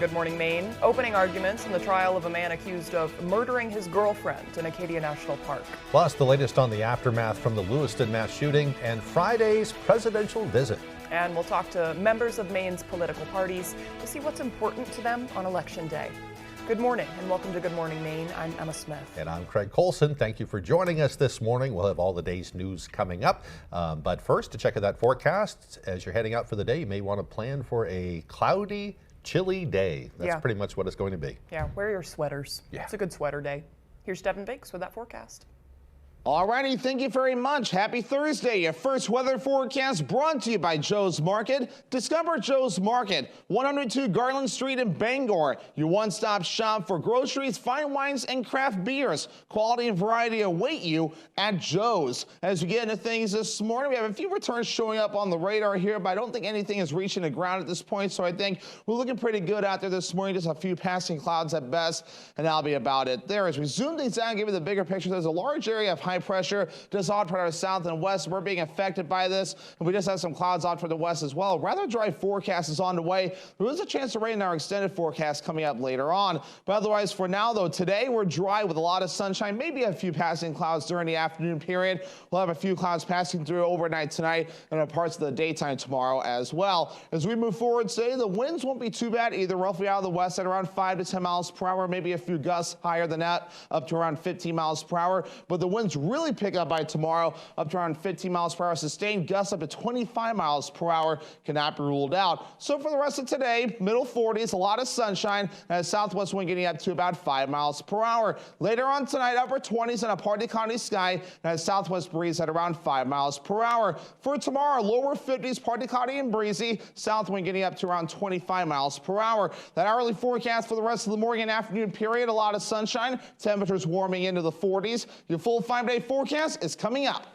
Good Morning Maine. Opening arguments in the trial of a man accused of murdering his girlfriend in Acadia National Park. Plus, the latest on the aftermath from the Lewiston mass shooting and Friday's presidential visit. And we'll talk to members of Maine's political parties to see what's important to them on Election Day. Good morning and welcome to Good Morning Maine. I'm Emma Smith. And I'm Craig Colson. Thank you for joining us this morning. We'll have all the day's news coming up. But first, to check out that forecast, as you're heading out for the day, you may want to plan for a cloudy, chilly day. That's pretty much what it's going to be. Yeah, wear your sweaters. Yeah. It's a good sweater day. Here's WFVX with that forecast. Alrighty, thank you very much. Happy Thursday. Your first weather forecast brought to you by Joe's Market. Discover Joe's Market, 102 Garland Street in Bangor. Your one-stop shop for groceries, fine wines, and craft beers. Quality and variety await you at Joe's. As we get into things this morning, we have a few returns showing up on the radar here, but I don't think anything is reaching the ground at this point, so I think we're looking pretty good out there this morning. Just a few passing clouds at best, and that'll be about it there. As we zoom things out and give you the bigger picture, there's a large area of high pressure just off toward our south and west. We're being affected by this, and we just have some clouds off toward the west as well. Rather dry forecast is on the way. There is a chance of rain in our extended forecast coming up later on. But otherwise, for now, though, today we're dry with a lot of sunshine, maybe a few passing clouds during the afternoon period. We'll have a few clouds passing through overnight tonight and parts of the daytime tomorrow as well. As we move forward today, the winds won't be too bad either, roughly out of the west at around 5 to 10 miles per hour, maybe a few gusts higher than that, up to around 15 miles per hour. But the winds really pick up by tomorrow, up to around 15 miles per hour. Sustained gusts up to 25 miles per hour cannot be ruled out. So for the rest of today, middle 40s, a lot of sunshine, and a southwest wind getting up to about 5 miles per hour. Later on tonight, upper 20s and a partly cloudy sky, and a southwest breeze at around 5 miles per hour. For tomorrow, lower 50s, partly cloudy and breezy, south wind getting up to around 25 miles per hour. That hourly forecast for the rest of the morning and afternoon period, a lot of sunshine, temperatures warming into the 40s. Your full 5-day forecast is coming up.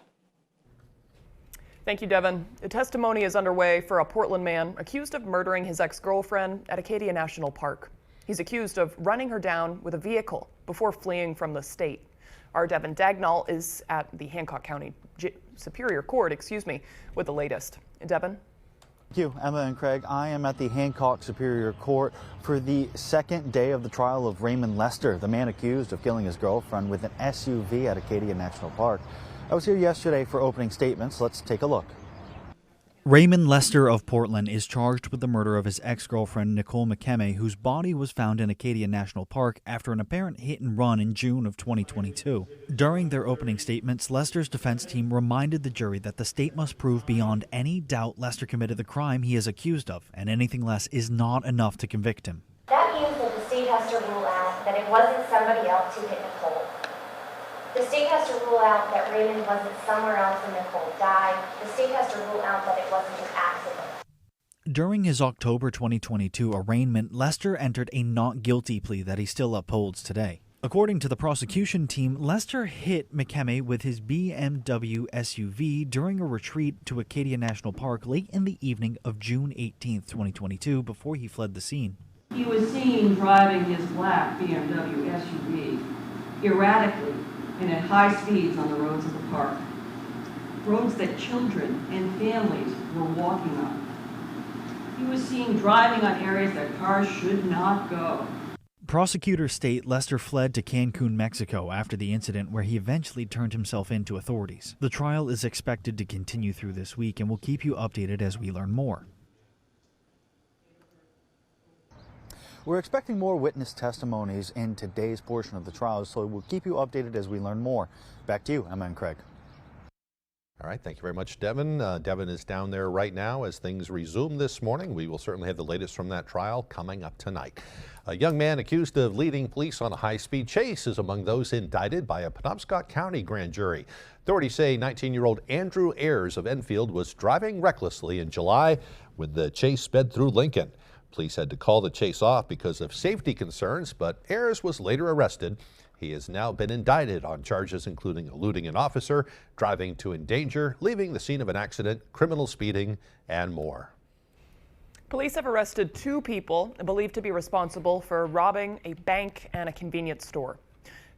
Thank you, Devin. A testimony is underway for a Portland man accused of murdering his ex-girlfriend at Acadia National Park. He's accused of running her down with a vehicle before fleeing from the state. Our Devin Dagnall is at the Hancock County Superior Court, with the latest. Devin? Thank you, Emma and Craig. I am at the Hancock Superior Court for the second day of the trial of Raymond Lester, the man accused of killing his girlfriend with an SUV at Acadia National Park. I was here yesterday for opening statements. Let's take a look. Raymond Lester of Portland is charged with the murder of his ex-girlfriend Nicole McKemme, whose body was found in Acadia National Park after an apparent hit and run in June of 2022. During their opening statements, Lester's defense team reminded the jury that the state must prove beyond any doubt Lester committed the crime he is accused of, and anything less is not enough to convict him. That means that the state has to rule out that it wasn't somebody else who hit Nicole. The state has to rule out that Raymond wasn't somewhere else and Nicole died. The state has to rule out that it wasn't an accident. During his October 2022 arraignment, Lester entered a not guilty plea that he still upholds today. According to the prosecution team, Lester hit McKemme with his BMW SUV during a retreat to Acadia National Park late in the evening of June 18, 2022, before he fled the scene. He was seen driving his black BMW SUV erratically and at high speeds on the roads of the park, roads that children and families were walking on. He was seen driving on areas that cars should not go. Prosecutors state Lester fled to Cancun, Mexico after the incident, where he eventually turned himself in to authorities. The trial is expected to continue through this week, and we'll keep you updated as we learn more. We're expecting more witness testimonies in today's portion of the trial, so we'll keep you updated as we learn more. Back to you, Emma and Craig. All right, thank you very much, Devin. Devin is down there right now as things resume this morning. We will certainly have the latest from that trial coming up tonight. A young man accused of leading police on a high-speed chase is among those indicted by a Penobscot County grand jury. Authorities say 19-year-old Andrew Ayers of Enfield was driving recklessly in July when the chase sped through Lincoln. Police had to call the chase off because of safety concerns, but Ayers was later arrested. He has now been indicted on charges including eluding an officer, driving to endanger, leaving the scene of an accident, criminal speeding, and more. Police have arrested 2 people believed to be responsible for robbing a bank and a convenience store.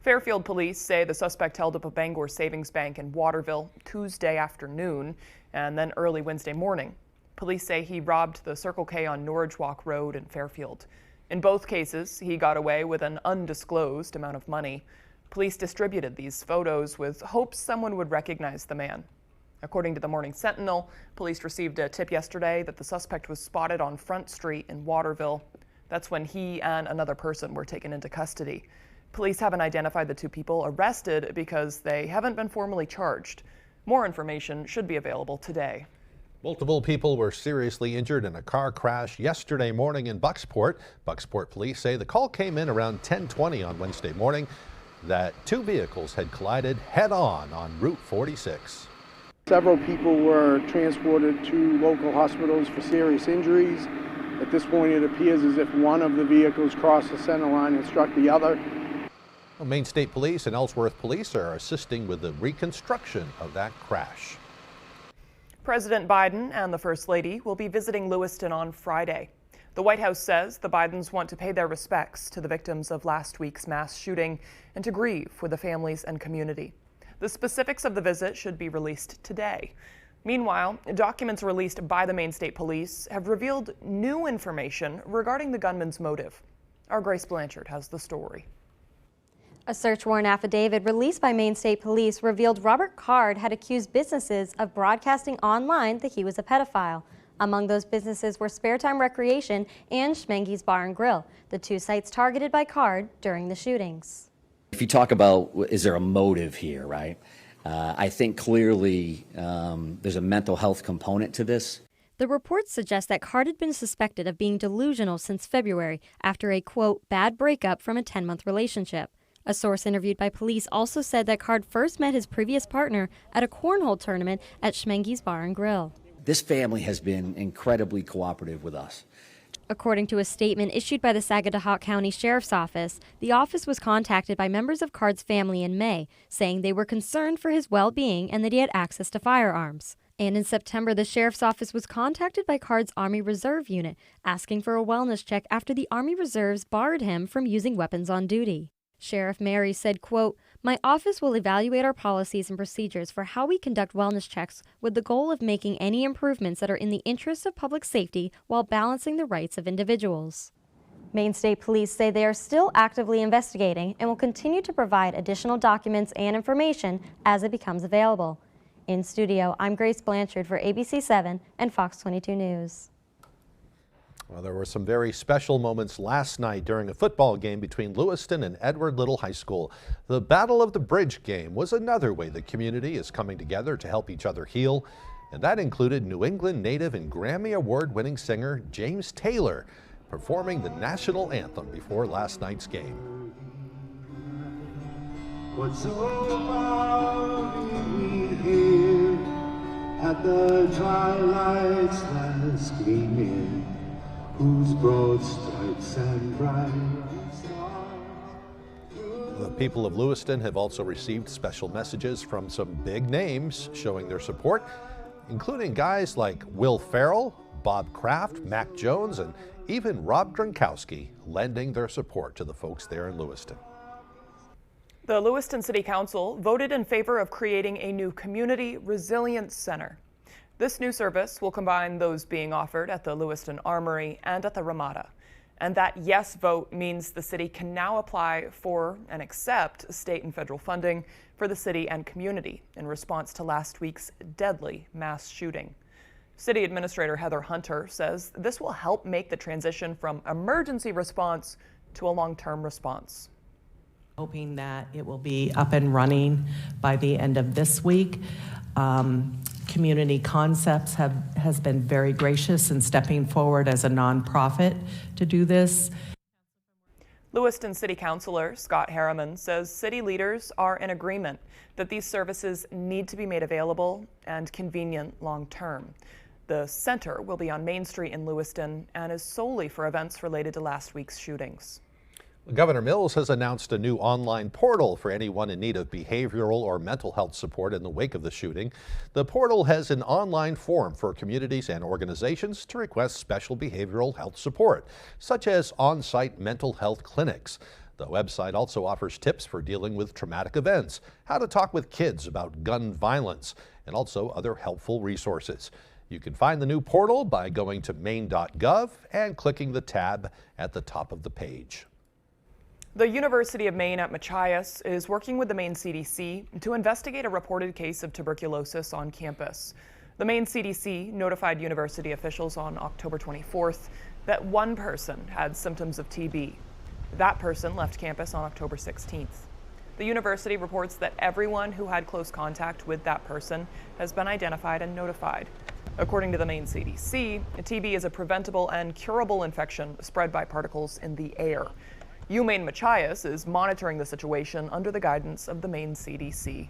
Fairfield police say the suspect held up a Bangor savings bank in Waterville Tuesday afternoon and then early Wednesday morning. Police say he robbed the Circle K on Norridge Walk Road in Fairfield. In both cases, he got away with an undisclosed amount of money. Police distributed these photos with hopes someone would recognize the man. According to the Morning Sentinel, police received a tip yesterday that the suspect was spotted on Front Street in Waterville. That's when he and another person were taken into custody. Police haven't identified the two people arrested because they haven't been formally charged. More information should be available today. Multiple people were seriously injured in a car crash yesterday morning in Bucksport. Bucksport police say the call came in around 10:20 on Wednesday morning that two vehicles had collided head-on on Route 46. Several people were transported to local hospitals for serious injuries. At this point, it appears as if one of the vehicles crossed the center line and struck the other. Well, Maine State Police and Ellsworth Police are assisting with the reconstruction of that crash. President Biden and the First Lady will be visiting Lewiston on Friday. The White House says the Bidens want to pay their respects to the victims of last week's mass shooting and to grieve with the families and community. The specifics of the visit should be released today. Meanwhile, documents released by the Maine State Police have revealed new information regarding the gunman's motive. Our Grace Blanchard has the story. A search warrant affidavit released by Maine State Police revealed Robert Card had accused businesses of broadcasting online that he was a pedophile. Among those businesses were Spare Time Recreation and Schmenge's Bar and Grill, the two sites targeted by Card during the shootings. If you talk about, is there a motive here, right? I think clearly there's a mental health component to this. The reports suggest that Card had been suspected of being delusional since February after a, quote, bad breakup from a 10-month relationship. A source interviewed by police also said that Card first met his previous partner at a cornhole tournament at Schmenge's Bar and Grill. This family has been incredibly cooperative with us. According to a statement issued by the Sagadahoc County Sheriff's Office, the office was contacted by members of Card's family in May, saying they were concerned for his well-being and that he had access to firearms. And in September, the Sheriff's Office was contacted by Card's Army Reserve unit, asking for a wellness check after the Army Reserves barred him from using weapons on duty. Sheriff Mary said, quote, "My office will evaluate our policies and procedures for how we conduct wellness checks with the goal of making any improvements that are in the interest of public safety while balancing the rights of individuals." Maine State Police say they are still actively investigating and will continue to provide additional documents and information as it becomes available. In studio, I'm Grace Blanchard for ABC 7 and Fox 22 News. Well, there were some very special moments last night during a football game between Lewiston and Edward Little High School. The Battle of the Bridge game was another way the community is coming together to help each other heal, and that included New England native and Grammy Award-winning singer James Taylor performing the national anthem before last night's game. What's so far we hear at the twilight's last gleaming, whose broad stripes and bright stars. The people of Lewiston have also received special messages from some big names showing their support, including guys like Will Ferrell, Bob Kraft, Mac Jones, and even Rob Gronkowski lending their support to the folks there in Lewiston. The Lewiston City Council voted in favor of creating a new Community Resilience Center. This new service will combine those being offered at the Lewiston Armory and at the Ramada. And that yes vote means the city can now apply for and accept state and federal funding for the city and community in response to last week's deadly mass shooting. City Administrator Heather Hunter says this will help make the transition from emergency response to a long-term response. Hoping that it will be up and running by the end of this week. Community Concepts has been very gracious in stepping forward as a nonprofit to do this. Lewiston City Councilor Scott Harriman says city leaders are in agreement that these services need to be made available and convenient long-term. The center will be on Main Street in Lewiston and is solely for events related to last week's shootings. Governor Mills has announced a new online portal for anyone in need of behavioral or mental health support in the wake of the shooting. The portal has an online form for communities and organizations to request special behavioral health support, such as on-site mental health clinics. The website also offers tips for dealing with traumatic events, how to talk with kids about gun violence, and also other helpful resources. You can find the new portal by going to maine.gov and clicking the tab at the top of the page. The University of Maine at Machias is working with the Maine CDC to investigate a reported case of tuberculosis on campus. The Maine CDC notified university officials on October 24th that one person had symptoms of TB. That person left campus on October 16th. The university reports that everyone who had close contact with that person has been identified and notified. According to the Maine CDC, TB is a preventable and curable infection spread by particles in the air. UMaine Machias is monitoring the situation under the guidance of the Maine CDC.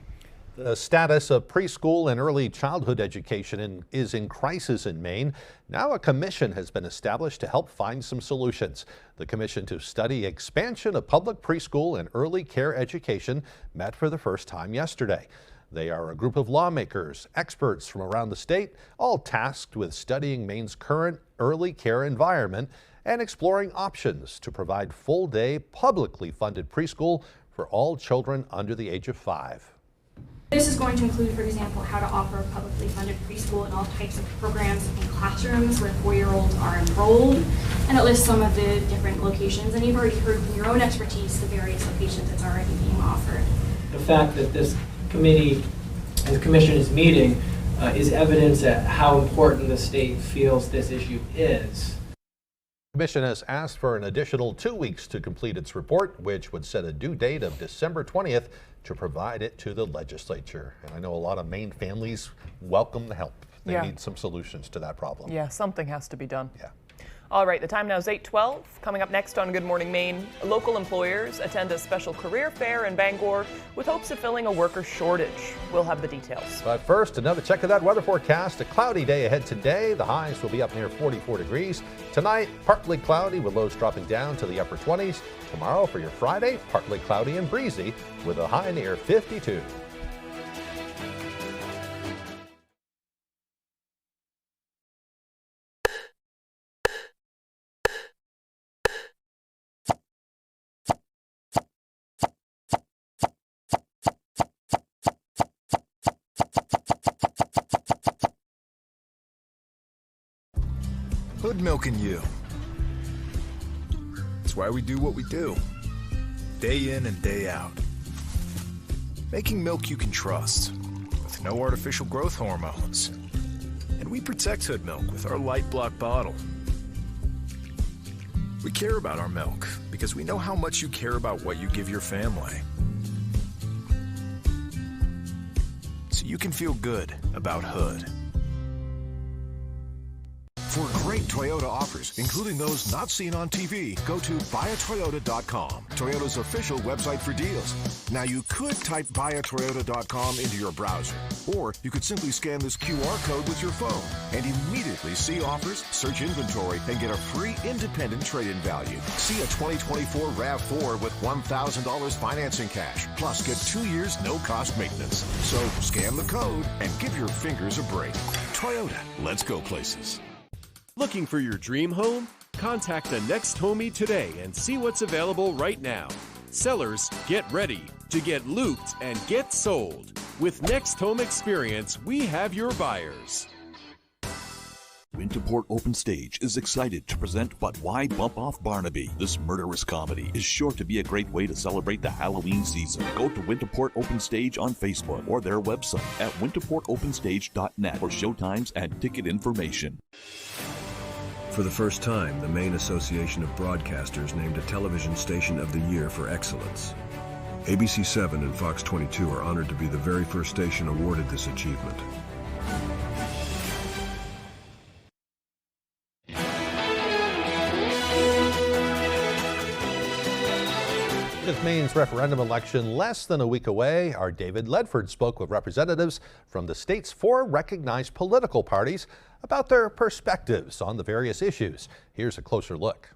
The status of preschool and early childhood education is in crisis in Maine. Now a commission has been established to help find some solutions. The commission to study expansion of public preschool and early care education met for the first time yesterday. They are a group of lawmakers, experts from around the state, all tasked with studying Maine's current early care environment and exploring options to provide full-day publicly funded preschool for all children under the age of 5. This is going to include, for example, how to offer publicly funded preschool and all types of programs in classrooms where 4-year-olds are enrolled, and it lists some of the different locations, and you've already heard from your own expertise the various locations that's already being offered. The fact that this committee and the commission is meeting is evidence at how important the state feels this issue is. The commission has asked for an additional 2 weeks to complete its report, which would set a due date of December 20th to provide it to the legislature. And I know a lot of Maine families welcome the help. They need some solutions to that problem. Yeah, something has to be done. Yeah. All right, the time now is 8:12. Coming up next on Good Morning Maine, local employers attend a special career fair in Bangor with hopes of filling a worker shortage. We'll have the details. But first, another check of that weather forecast. A cloudy day ahead today. The highs will be up near 44 degrees. Tonight, partly cloudy with lows dropping down to the upper 20s. Tomorrow for your Friday, partly cloudy and breezy with a high near 52. Hood milking you. That's why we do what we do. Day in and day out. Making milk you can trust, with no artificial growth hormones. And we protect Hood milk with our light block bottle. We care about our milk because we know how much you care about what you give your family. So you can feel good about Hood. For great Toyota offers, including those not seen on TV, go to buyatoyota.com, Toyota's official website for deals. Now, you could type buyatoyota.com into your browser, or you could simply scan this QR code with your phone and immediately see offers, search inventory, and get a free independent trade-in value. See a 2024 RAV4 with $1,000 financing cash, plus get 2 years no-cost maintenance. So scan the code and give your fingers a break. Toyota, let's go places. Looking for your dream home? Contact the Next Homie today and see what's available right now. Sellers, get ready to get looped and get sold. With Next Home Experience, we have your buyers. Winterport Open Stage is excited to present But Why Bump Off Barnaby? This murderous comedy is sure to be a great way to celebrate the Halloween season. Go to Winterport Open Stage on Facebook or their website at winterportopenstage.net for showtimes and ticket information. For the first time, the Maine Association of Broadcasters named a television station of the year for excellence. ABC 7 and Fox 22 are honored to be the very first station awarded this achievement. With Maine's referendum election less than a week away, our David Ledford spoke with representatives from the state's 4 recognized political parties about their perspectives on the various issues. Here's a closer look.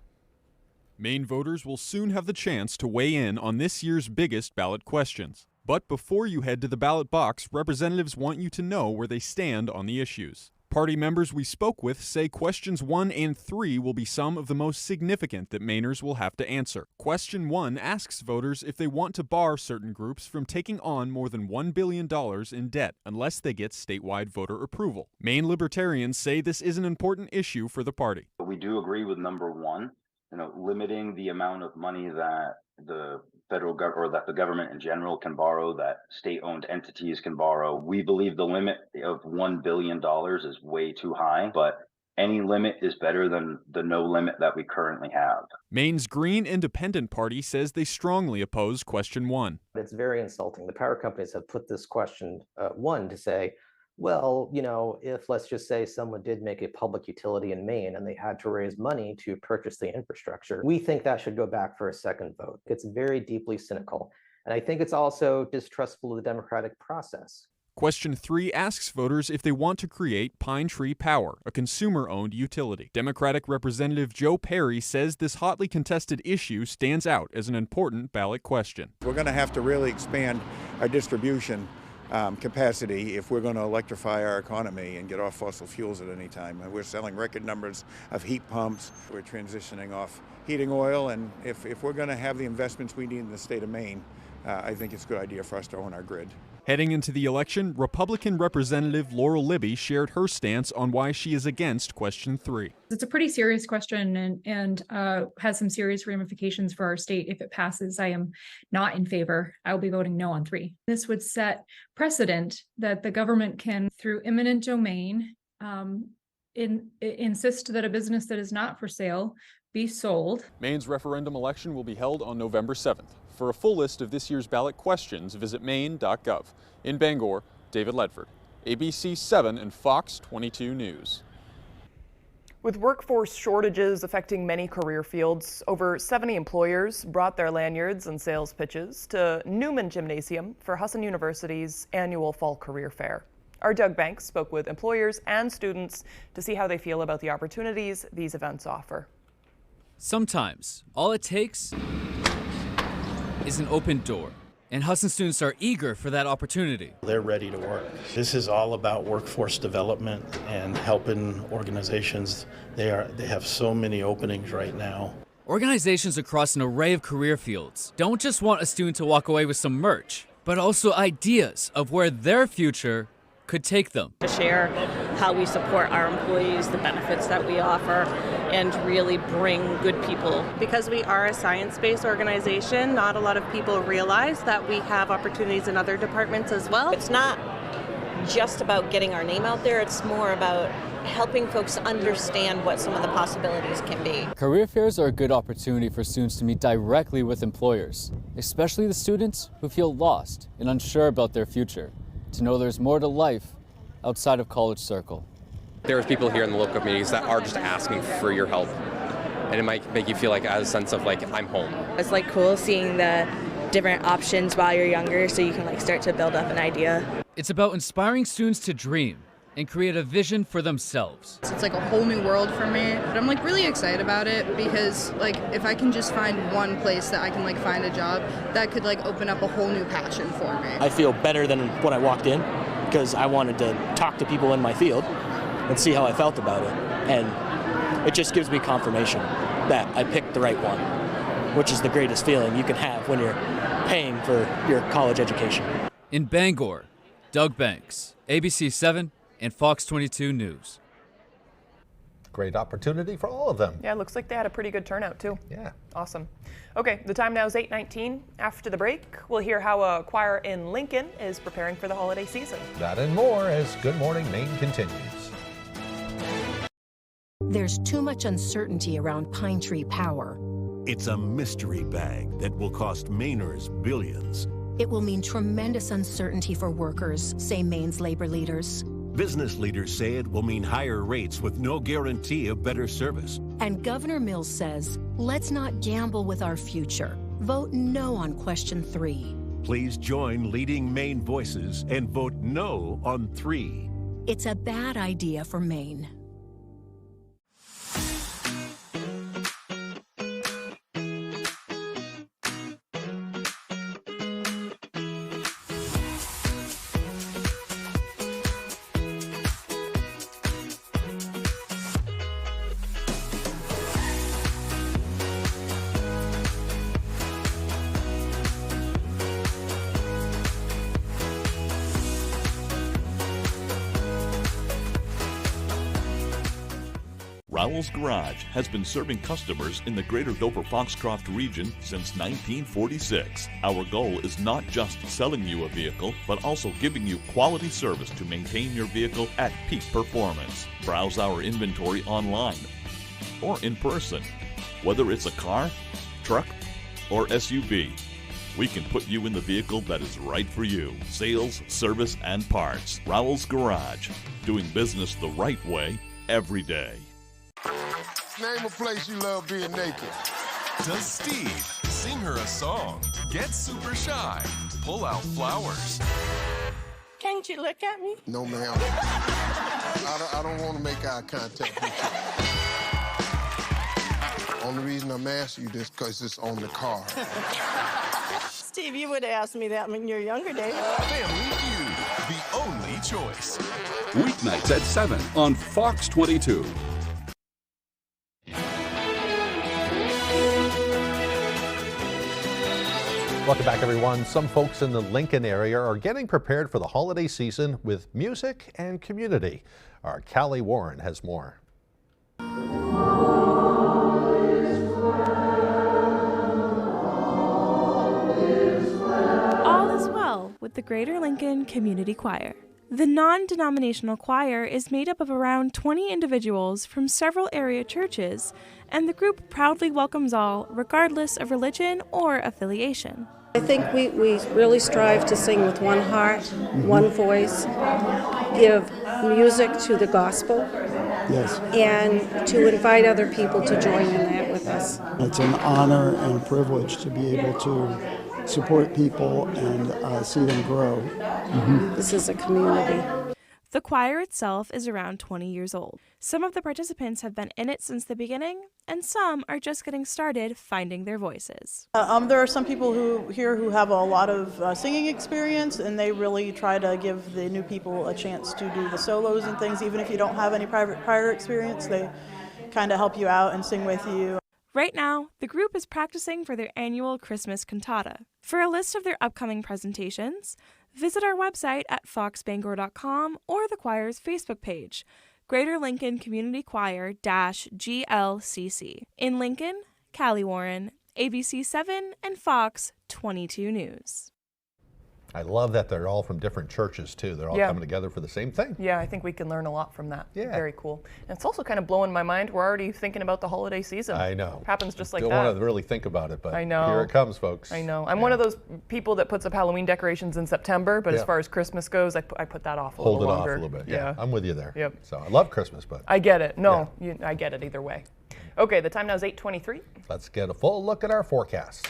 Maine voters will soon have the chance to weigh in on this year's biggest ballot questions. But before you head to the ballot box, representatives want you to know where they stand on the issues. Party members we spoke with say questions 1 and 3 will be some of the most significant that Mainers will have to answer. Question 1 asks voters if they want to bar certain groups from taking on more than $1 billion in debt unless they get statewide voter approval. Maine libertarians say this is an important issue for the party. We do agree with number 1, limiting the amount of money that the federal government or that the government in general can borrow, that state-owned entities can borrow. We believe the limit of $1 billion is way too high, but any limit is better than the no limit that we currently have. Maine's Green Independent Party says they strongly oppose question 1. It's very insulting. The power companies have put this question 1 to say, well, if let's just say someone did make a public utility in Maine and they had to raise money to purchase the infrastructure, we think that should go back for a second vote. It's very deeply cynical. And I think it's also distrustful of the democratic process. Question 3 asks voters if they want to create Pine Tree Power, a consumer-owned utility. Democratic Representative Joe Perry says this hotly contested issue stands out as an important ballot question. We're going to have to really expand our distribution capacity if we're going to electrify our economy and get off fossil fuels at any time. And we're selling record numbers of heat pumps. We're transitioning off heating oil. And if we're going to have the investments we need in the state of Maine, I think it's a good idea for us to own our grid. Heading into the election, Republican Representative Laurel Libby shared her stance on why she is against question 3. It's a pretty serious question and has some serious ramifications for our state. If it passes, I am not in favor. I will be voting no on 3. This would set precedent that the government can, through eminent domain, insist that a business that is not for sale be sold. Maine's referendum election will be held on November 7th. For a full list of this year's ballot questions, visit maine.gov. In Bangor, David Ledford, ABC 7 and Fox 22 News. With workforce shortages affecting many career fields, over 70 employers brought their lanyards and sales pitches to Newman Gymnasium for Husson University's annual Fall Career Fair. Our Doug Banks spoke with employers and students to see how they feel about the opportunities these events offer. Sometimes all it takes is an open door, and Husson students are eager for that opportunity. They're ready to work. This is all about workforce development and helping organizations. They have so many openings right now. Organizations across an array of career fields don't just want a student to walk away with some merch, but also ideas of where their future could take them. To share how we support our employees, the benefits that we offer, and really bring good people. Because we are a science-based organization, not a lot of people realize that we have opportunities in other departments as well. It's not just about getting our name out there, it's more about helping folks understand what some of the possibilities can be. Career fairs are a good opportunity for students to meet directly with employers, especially the students who feel lost and unsure about their future, to know there's more to life outside of college circle. There's people here in the local communities that are just asking for your help, and it might make you feel like a sense of like I'm home. It's cool seeing the different options while you're younger, so you can start to build up an idea. It's about inspiring students to dream and create a vision for themselves. It's like a whole new world for me, but I'm really excited about it because if I can just find one place that I can find a job, that could open up a whole new passion for me. I feel better than when I walked in because I wanted to talk to people in my field and see how I felt about it. And it just gives me confirmation that I picked the right one, which is the greatest feeling you can have when you're paying for your college education. In Bangor, Doug Banks, ABC 7 and Fox 22 News. Great opportunity for all of them. Yeah, it looks like they had a pretty good turnout too. Yeah. Awesome. Okay, the time now is 8:19. After the break, we'll hear how a choir in Lincoln is preparing for the holiday season. That and more as Good Morning Maine continues. There's too much uncertainty around Pine Tree Power. It's a mystery bag that will cost Mainers billions. It will mean tremendous uncertainty for workers, say Maine's labor leaders. Business leaders say it will mean higher rates with no guarantee of better service. And Governor Mills says, let's not gamble with our future. Vote no on question 3. Please join leading Maine voices and vote no on 3. It's a bad idea for Maine. Rowell's Garage has been serving customers in the greater Dover-Foxcroft region since 1946. Our goal is not just selling you a vehicle, but also giving you quality service to maintain your vehicle at peak performance. Browse our inventory online or in person. Whether it's a car, truck, or SUV, we can put you in the vehicle that is right for you. Sales, service, and parts. Rowell's Garage. Doing business the right way every day. Name a place you love being naked. Does Steve sing her a song, get super shy, pull out flowers? Can't you look at me? No, ma'am. I don't want to make eye contact with you. Only reason I'm asking you this because it's on the card. Steve, you would have asked me that in your younger days. Family Feud, the only choice. Weeknights at 7 on Fox 22. Welcome back, everyone. Some folks in the Lincoln area are getting prepared for the holiday season with music and community. Our Callie Warren has more. With the Greater Lincoln Community Choir. The non-denominational choir is made up of around 20 individuals from several area churches, and the group proudly welcomes all, regardless of religion or affiliation. I think we really strive to sing with one heart, one voice, give music to the gospel, yes, and to invite other people to join in that with us. It's an honor and a privilege to be able to support people and see them grow. This is a community. The choir itself is around 20 years old. Some of the participants have been in it since the beginning, and some are just getting started finding their voices. There are some people who have a lot of singing experience, and they really try to give the new people a chance to do the solos and things. Even if you don't have any prior experience, they kind of help you out and sing with you. Right now, the group is practicing for their annual Christmas cantata. For a list of their upcoming presentations, visit our website at foxbangor.com or the choir's Facebook page, Greater Lincoln Community Choir -GLCC. In Lincoln, Callie Warren, ABC 7 and Fox 22 News. I love that they're all from different churches, too. They're all coming together for the same thing. Yeah, I think we can learn a lot from that. Yeah. Very cool. And it's also kind of blowing my mind. We're already thinking about the holiday season. I know. It happens just like Don't that. want to really think about it, but I know. here it comes, folks. I know. I'm one of those people that puts up Halloween decorations in September, but as far as Christmas goes, I put that off a little longer. Hold it off a little bit. Yeah, I'm with you there. Yep. So I love Christmas, but I get it. No, I get it either way. Okay, the time now is 8:23. Let's get a full look at our forecast.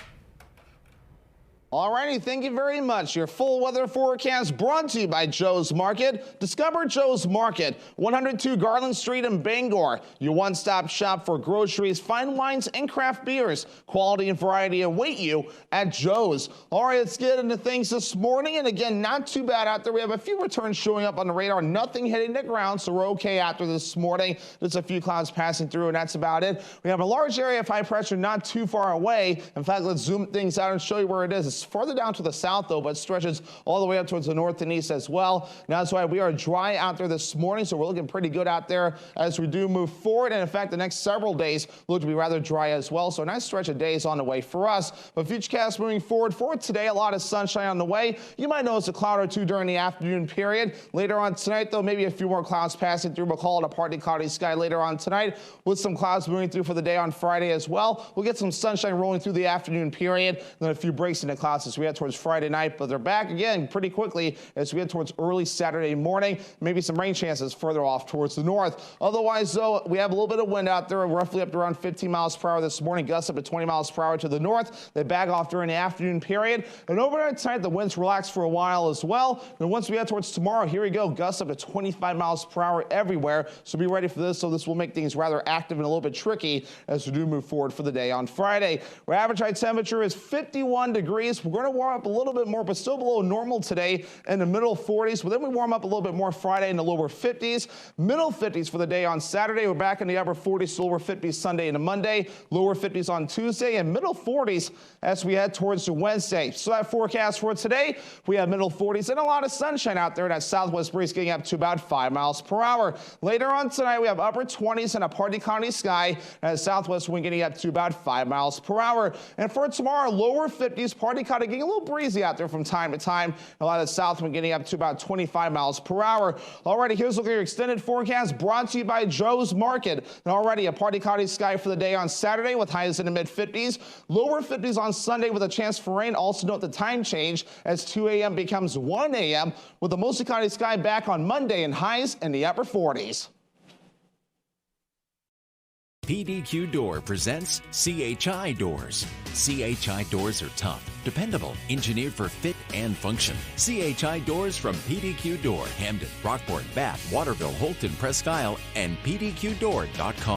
Alrighty, thank you very much. Your full weather forecast brought to you by Joe's Market. Discover Joe's Market, 102 Garland Street in Bangor. Your one-stop shop for groceries, fine wines, and craft beers. Quality and variety await you at Joe's. All right, let's get into things this morning. And again, not too bad out there. We have a few returns showing up on the radar. Nothing hitting the ground, so we're okay after this morning. There's a few clouds passing through, and that's about it. We have a large area of high pressure not too far away. In fact, let's zoom things out and show you where it is. It's further down to the south, though, but stretches all the way up towards the north and east as well. Now, that's why we are dry out there this morning, so we're looking pretty good out there as we do move forward. And in fact, the next several days look to be rather dry as well, so a nice stretch of days on the way for us. But futurecast moving forward for today, a lot of sunshine on the way. You might notice a cloud or two during the afternoon period. Later on tonight, though, maybe a few more clouds passing through. We'll call it a partly cloudy sky later on tonight with some clouds moving through for the day on Friday as well. We'll get some sunshine rolling through the afternoon period, and then a few breaks in the clouds as we head towards Friday night, but they're back again pretty quickly as we head towards early Saturday morning. Maybe some rain chances further off towards the north. Otherwise, though, we have a little bit of wind out there, roughly up to around 15 miles per hour this morning, gusts up to 20 miles per hour to the north. They back off during the afternoon period. And overnight tonight, the winds relax for a while as well. And once we head towards tomorrow, here we go, gusts up to 25 miles per hour everywhere. So be ready for this. So this will make things rather active and a little bit tricky as we do move forward for the day on Friday. Our average high temperature is 51 degrees. 50s. We're going to warm up a little bit more, but still below normal today in the middle 40s. But then we warm up a little bit more Friday in the lower 50s. Middle 50s for the day on Saturday. We're back in the upper 40s to lower 50s Sunday into Monday. Lower 50s on Tuesday and middle 40s as we head towards Wednesday. So that forecast for today, we have middle 40s and a lot of sunshine out there. That southwest breeze getting up to about 5 miles per hour. Later on tonight, we have upper 20s and a partly cloudy sky. And a southwest wind getting up to about 5 miles per hour. And for tomorrow, lower 50s, partly cloudy, getting a little breezy out there from time to time. A lot of south wind getting up to about 25 miles per hour. Alrighty, here's a look at your extended forecast brought to you by Joe's Market. And already a partly cloudy sky for the day on Saturday with highs in the mid 50s. Lower 50s on Sunday with a chance for rain. Also note the time change as 2 a.m. becomes 1 a.m. with a mostly cloudy sky back on Monday and highs in the upper 40s. PDQ Door presents CHI Doors. CHI Doors are tough, dependable, engineered for fit and function. CHI Doors from PDQ Door, Hamden, Rockport, Bath, Waterville, Holton, Presque Isle, and PDQDoor.com.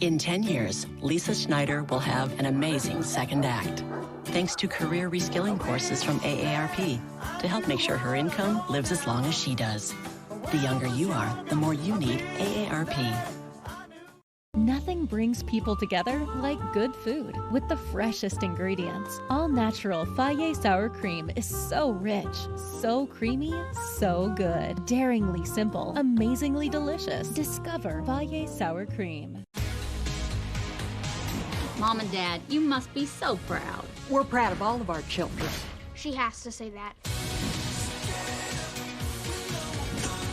In 10 years, Lisa Schneider will have an amazing second act, thanks to career reskilling courses from AARP to help make sure her income lives as long as she does. The younger you are, the more you need AARP. Nothing brings people together like good food with the freshest ingredients. All natural Fage sour cream is so rich, so creamy, so good. Daringly simple, amazingly delicious. Discover Fage sour cream. Mom and Dad, you must be so proud. We're proud of all of our children. She has to say that.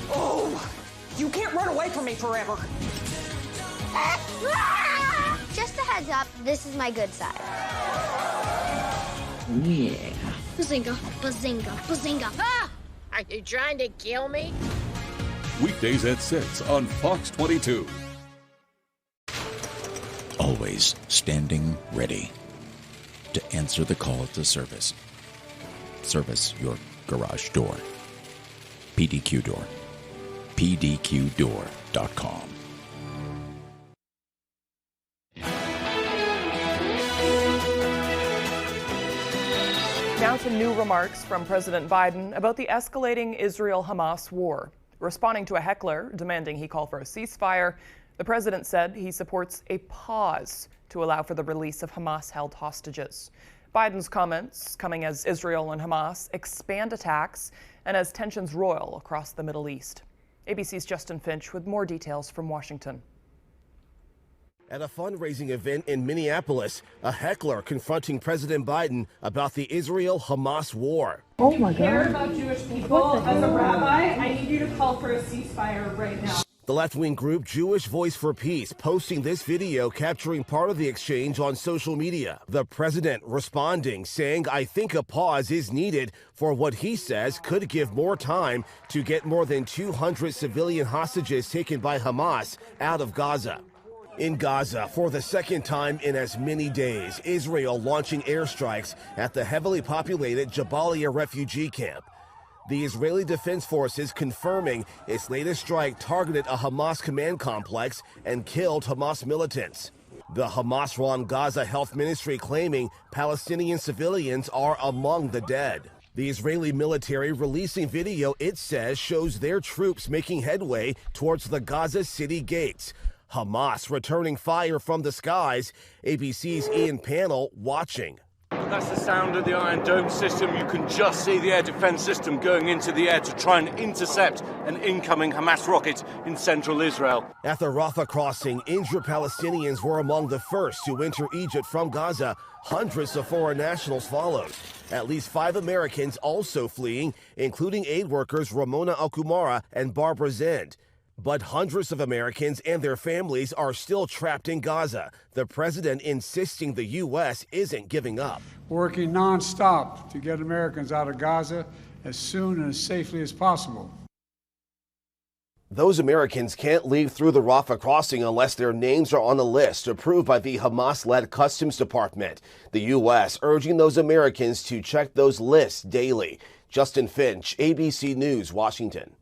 Oh, you can't run away from me forever. Just a heads up, this is my good side. Yeah. Bazinga, bazinga, bazinga. Ah! Are you trying to kill me? Weekdays at 6 on Fox 22. Always standing ready to answer the call to service. Service your garage door. PDQ Door. PDQDoor.com. Now to new remarks from President Biden about the escalating Israel-Hamas war. Responding to a heckler demanding he call for a ceasefire, the president said he supports a pause to allow for the release of Hamas-held hostages. Biden's comments coming as Israel and Hamas expand attacks and as tensions roil across the Middle East. ABC's Justin Finch with more details from Washington. At a fundraising event in Minneapolis, a heckler confronting President Biden about the Israel-Hamas war. Oh my God. If you care about Jewish people, as a rabbi, I need you to call for a ceasefire right now. The left-wing group Jewish Voice for Peace posting this video capturing part of the exchange on social media. The president responding, saying, "I think a pause is needed for what he says could give more time to get more than 200 civilian hostages taken by Hamas out of Gaza." In Gaza, for the second time in as many days, Israel launching airstrikes at the heavily populated Jabalia refugee camp. The Israeli Defense Forces confirming its latest strike targeted a Hamas command complex and killed Hamas militants. The Hamas-run Gaza Health Ministry claiming Palestinian civilians are among the dead. The Israeli military releasing video it says shows their troops making headway towards the Gaza city gates. Hamas returning fire from the skies. ABC's Ian Pannell watching. That's the sound of the Iron Dome system. You can just see the air defense system going into the air to try and intercept an incoming Hamas rocket in central Israel. At the Rafah crossing, injured Palestinians were among the first to enter Egypt from Gaza. Hundreds of foreign nationals followed. At least 5 Americans also fleeing, including aid workers Ramona Alkumara and Barbara Zend. But hundreds of Americans and their families are still trapped in Gaza. The president insisting the U.S. isn't giving up. Working nonstop to get Americans out of Gaza as soon and as safely as possible. Those Americans can't leave through the Rafah crossing unless their names are on a list approved by the Hamas-led Customs Department. The U.S. urging those Americans to check those lists daily. Justin Finch, ABC News, Washington.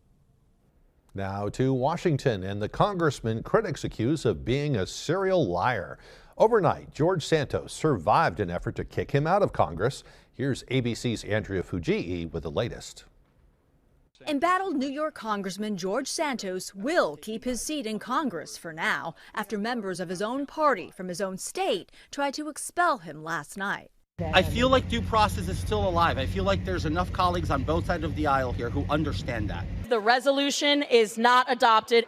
Now to Washington and the congressman critics accuse of being a serial liar. Overnight, George Santos survived an effort to kick him out of Congress. Here's ABC's Andrea Fujii with the latest. Embattled New York Congressman George Santos will keep his seat in Congress for now after members of his own party from his own state tried to expel him last night. I feel like due process is still alive. I feel like there's enough colleagues on both sides of the aisle here who understand that. The resolution is not adopted.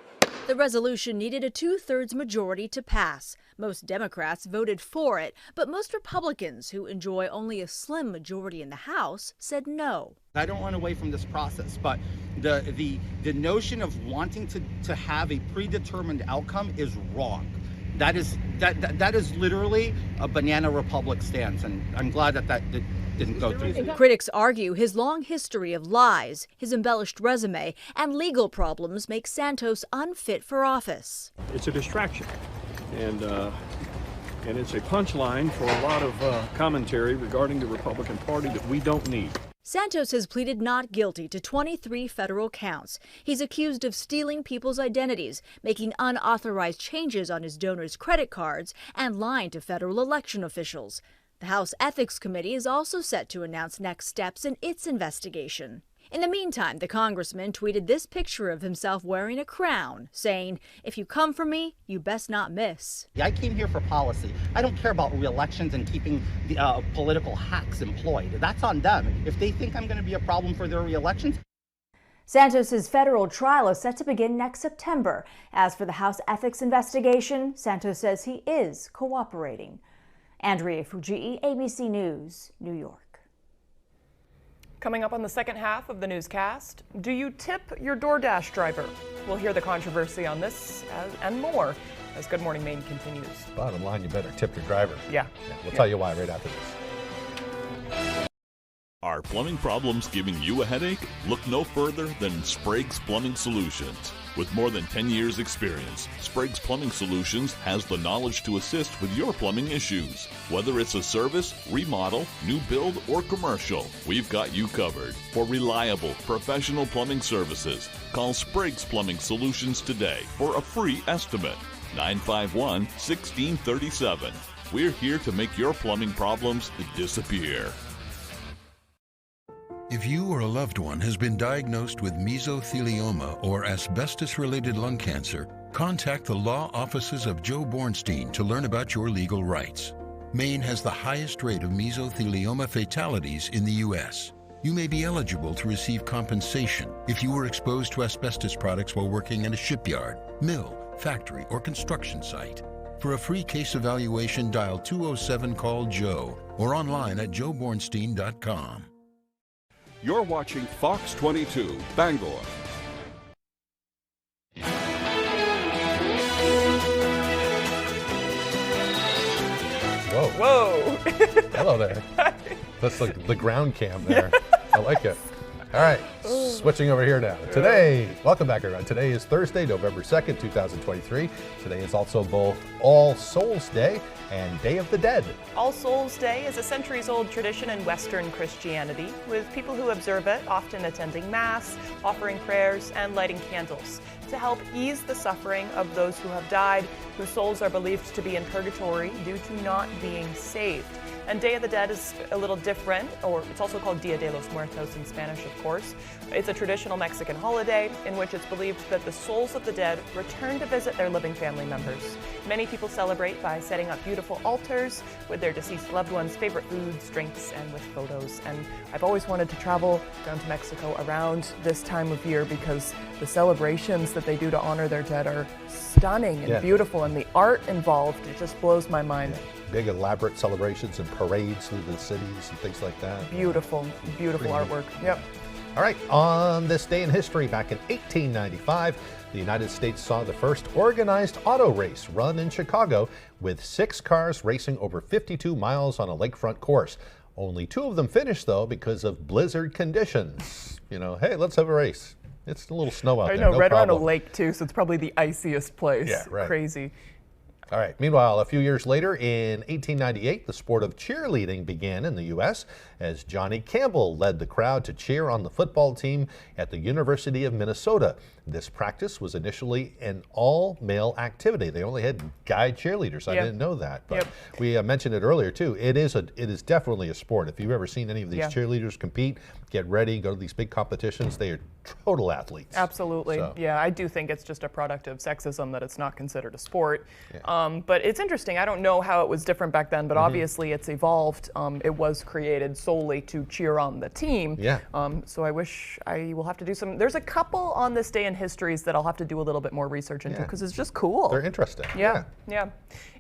The resolution needed a 2/3 majority to pass. Most Democrats voted for it, but most Republicans, who enjoy only a slim majority in the House, said no. I don't run away from this process, but the notion of wanting to have a predetermined outcome is wrong. That is literally a banana republic stance, and I'm glad that didn't go through. Critics argue his long history of lies, his embellished resume, and legal problems make Santos unfit for office. It's a distraction, and it's a punchline for a lot of commentary regarding the Republican Party that we don't need. Santos has pleaded not guilty to 23 federal counts. He's accused of stealing people's identities, making unauthorized changes on his donors' credit cards, and lying to federal election officials. The House Ethics Committee is also set to announce next steps in its investigation. In the meantime, the congressman tweeted this picture of himself wearing a crown, saying, "If you come for me, you best not miss." I came here for policy. I don't care about re-elections and keeping the political hacks employed. That's on them. If they think I'm going to be a problem for their re-elections. Santos' federal trial is set to begin next September. As for the House ethics investigation, Santos says he is cooperating. Andrea Fujii, ABC News, New York. Coming up on the second half of the newscast, do you tip your DoorDash driver? We'll hear the controversy on this and more as Good Morning Maine continues. Bottom line, you better tip your driver. Yeah. We'll tell you why right after this. Are plumbing problems giving you a headache? Look no further than Sprague's Plumbing Solutions. With more than 10 years' experience, Sprague's Plumbing Solutions has the knowledge to assist with your plumbing issues. Whether it's a service, remodel, new build, or commercial, we've got you covered. For reliable, professional plumbing services, call Sprague's Plumbing Solutions today for a free estimate. 951-1637. We're here to make your plumbing problems disappear. If you or a loved one has been diagnosed with mesothelioma or asbestos-related lung cancer, contact the law offices of Joe Bornstein to learn about your legal rights. Maine has the highest rate of mesothelioma fatalities in the U.S. You may be eligible to receive compensation if you were exposed to asbestos products while working in a shipyard, mill, factory, or construction site. For a free case evaluation, dial 207-CALL-JOE or online at joebornstein.com. You're watching Fox 22, Bangor. Whoa. Whoa. Hello there. That's like the ground cam there. I like it. All right, switching over here now. Today, welcome back everyone. Today is Thursday, November 2nd, 2023. Today is also both All Souls Day and Day of the Dead. All Souls Day is a centuries-old tradition in Western Christianity, with people who observe it often attending Mass, offering prayers, and lighting candles to help ease the suffering of those who have died, whose souls are believed to be in purgatory due to not being saved. And Day of the Dead is a little different, or it's also called Dia de los Muertos in Spanish, of course. It's a traditional Mexican holiday in which it's believed that the souls of the dead return to visit their living family members. Many people celebrate by setting up beautiful altars with their deceased loved ones' favorite foods, drinks, and with photos. And I've always wanted to travel down to Mexico around this time of year because the celebrations that they do to honor their dead are stunning and beautiful, and the art involved, it just blows my mind. Big elaborate celebrations and parades through the cities and things like that. Beautiful, beautiful artwork. Yep. All right, on this day in history, back in 1895, The United States saw the first organized auto race run in Chicago with 6 cars racing over 52 miles on a lakefront course. Only 2 of them finished, though, because of blizzard conditions. You know, hey, let's have a race. It's a little snow out there. I know, no right problem. around a lake, too, so it's probably the iciest place. Yeah, right. Crazy. All right. Meanwhile, a few years later, in 1898, the sport of cheerleading began in the U.S. as Johnny Campbell led the crowd to cheer on the football team at the University of Minnesota. This practice was initially an all-male activity. They only had guy cheerleaders. I didn't know that, but we mentioned it earlier too. It is definitely a sport. If you've ever seen any of these cheerleaders compete, get ready, go to these big competitions, they are total athletes. Absolutely. So. Yeah, I do think it's just a product of sexism that it's not considered a sport. But it's interesting. I don't know how it was different back then, but obviously it's evolved. It was created solely to cheer on the team. Yeah. So I wish I will have to do some. There's a couple on this day in histories that I'll have to do a little bit more research into because it's just cool. They're interesting. Yeah.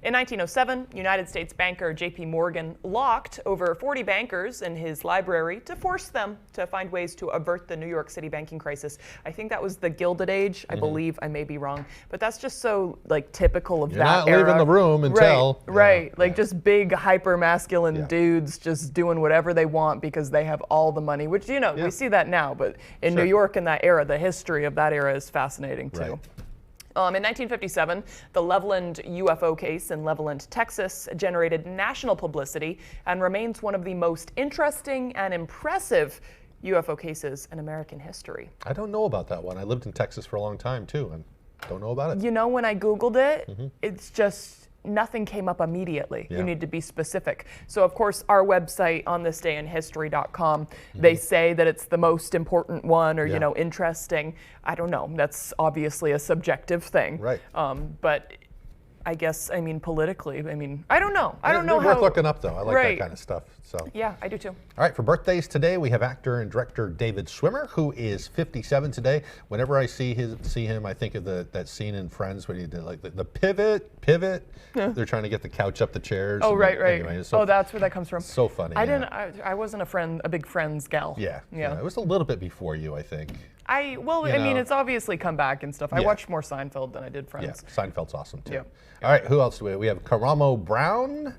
In 1907, United States banker J.P. Morgan locked over 40 bankers in his library to force them to find ways to avert the New York City banking crisis. I think that was the Gilded Age. I believe. I may be wrong, but that's just so like typical of You're that not era. leaving the room until Right. Like just big hyper masculine dudes just doing whatever they want because they have all the money. Which we see that now, but in New York in that era, the history of that era is fascinating too. Right. In 1957, the Leveland UFO case in Leveland, Texas, generated national publicity and remains one of the most interesting and impressive UFO cases in American history. I don't know about that one. I lived in Texas for a long time too, and don't know about it. You know, when I Googled it, it's just nothing came up immediately. Yeah. You need to be specific. So, of course, our website, onthisdayinhistory.com, they say that it's the most important one or, interesting. I don't know. That's obviously a subjective thing. Right. But I guess, politically, I don't know. I don't know how. Worth looking up, though. I like that kind of stuff. So. Yeah, I do too. All right, for birthdays today, we have actor and director David Schwimmer, who is 57 today. Whenever I see him, I think of that scene in Friends when he did like the pivot. Yeah. They're trying to get the couch up the chairs. Oh, right. Anyway, so that's where that comes from. So funny. I wasn't a big Friends gal. Yeah. It was a little bit before you, I think. It's obviously come back and stuff. I watched more Seinfeld than I did Friends. Yeah, Seinfeld's awesome too. Yeah. All right, who else do we have? We have Karamo Brown.